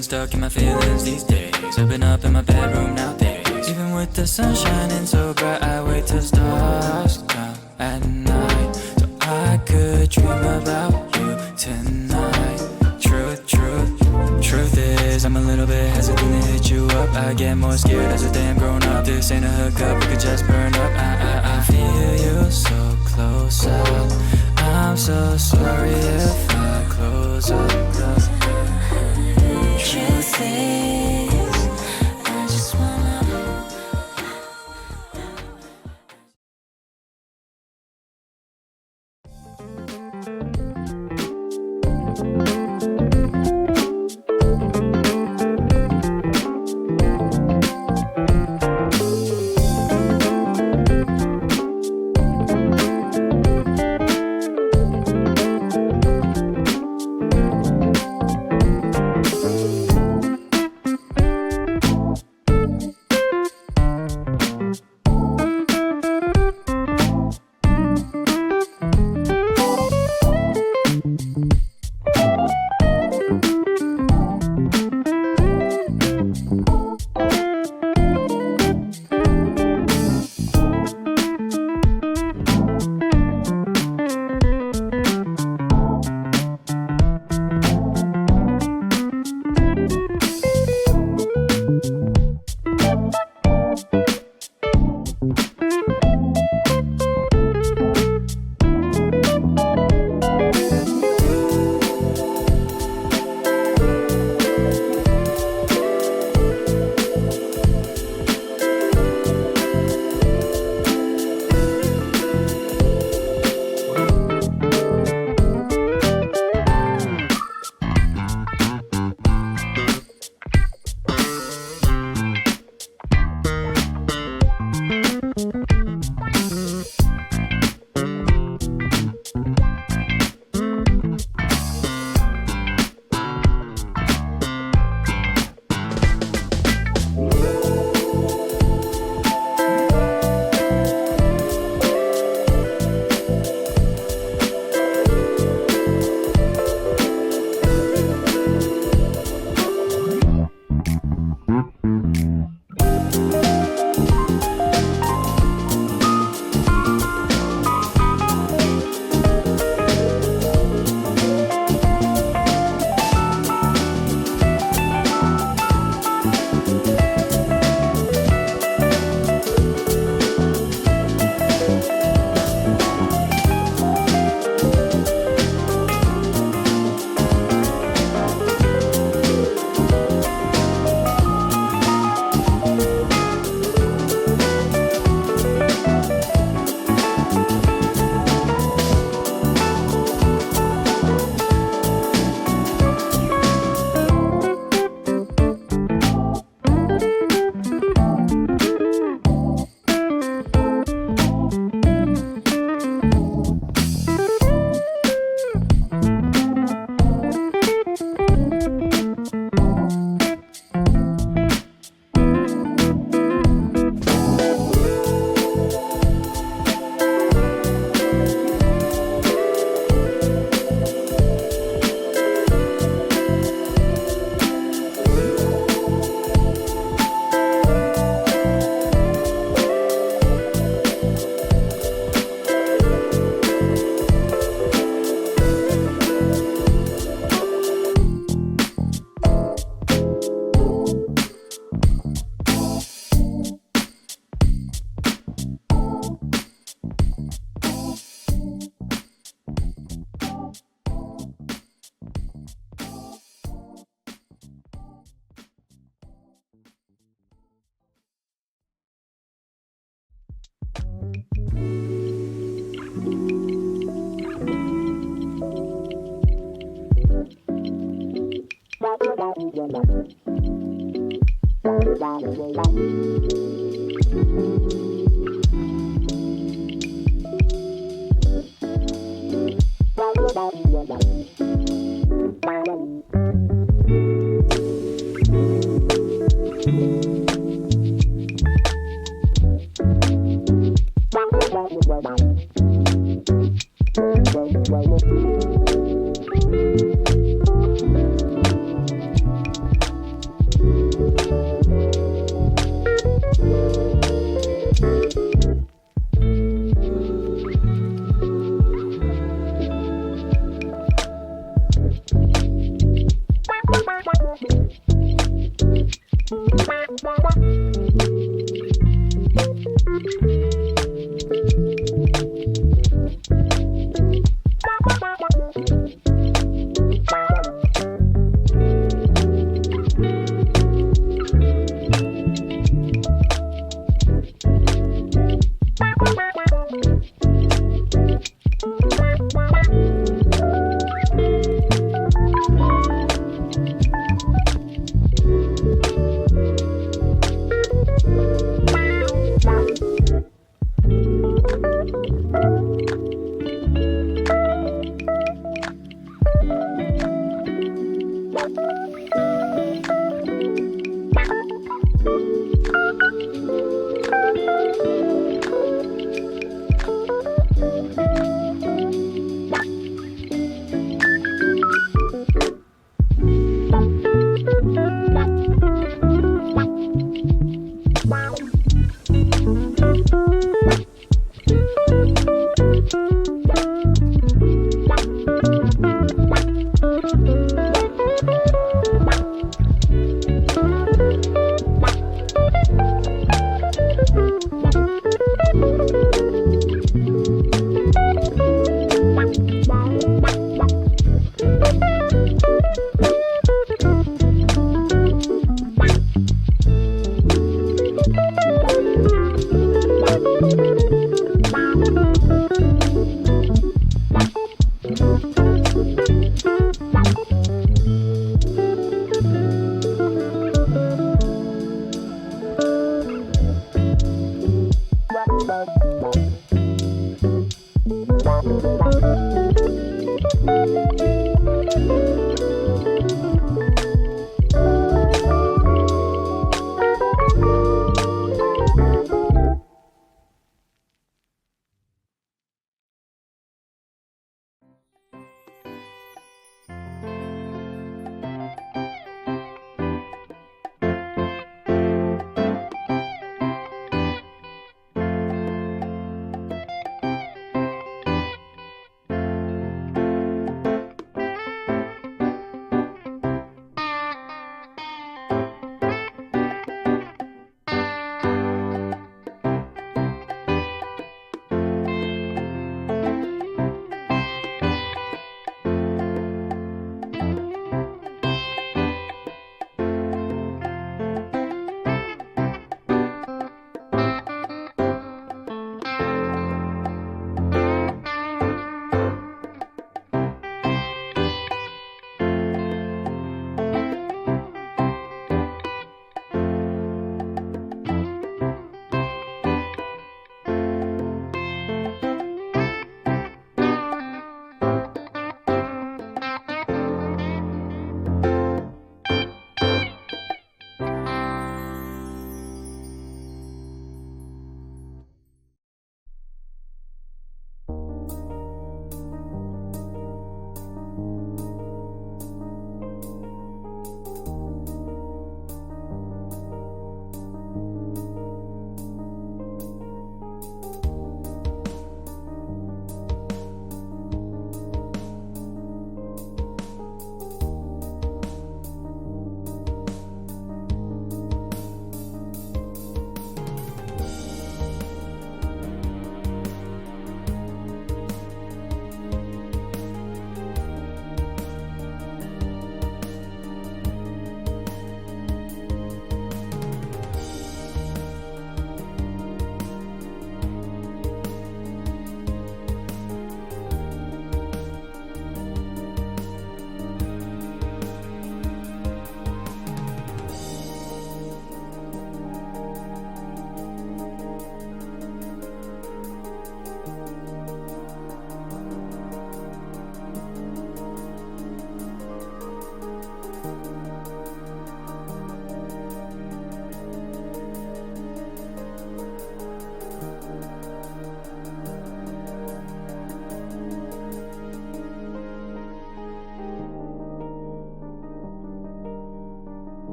Stuck in my feelings these days. I've been up in my bedroom nowadays. Even with the sun shining so bright, I wait till stars come at night so I could dream about you tonight. Truth is I'm a little bit hesitant to hit you up. I get more scared as a damn grown up. This ain't a hookup, we could just burn up. I feel you so close up. I'm so sorry if I close up. Truth is, I just wanna.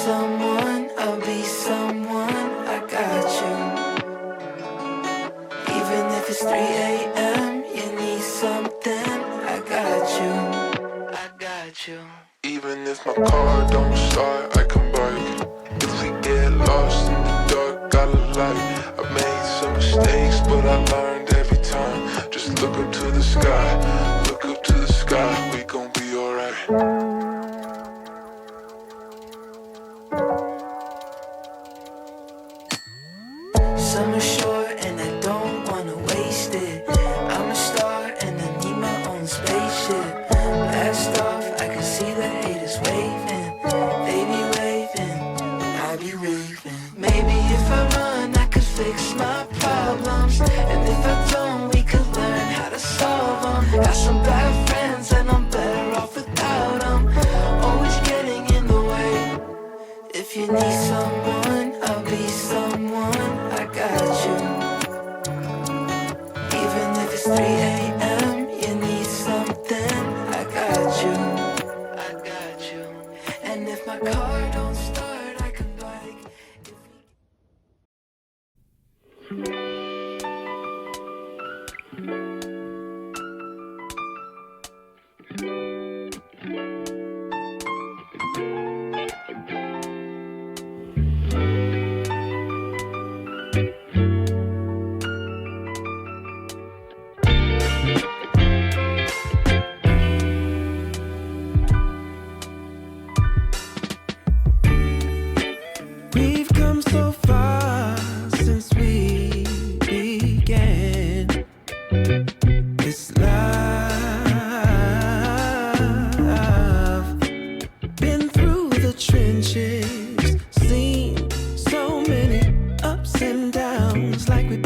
someone, I'll be someone. I got you. Even if it's 3 a.m., you need something. I got you. I got you. Even if my car don't start, I can bike. If we get lost in the dark, got a light. I made some mistakes, but I learned every time. Just look up to the sky, look up to the sky. We gon' be alright. Summer short and I don't wanna waste it. I'm a star and I need my own spaceship. Blast off, I can see the haters waving. They be waving, I be raving. Maybe if I run, I could fix my problems. And if I don't, we could learn how to solve them. Got some bad friends and I'm better off without them. Always getting in the way. If you need someone, I'll be someone. I got you. Even if it's 3 a.m., you need something. I got you. I got you. And if my car don't start, I can bike. We've come so far since we began this love. Been through the trenches, seen so many ups and downs, like we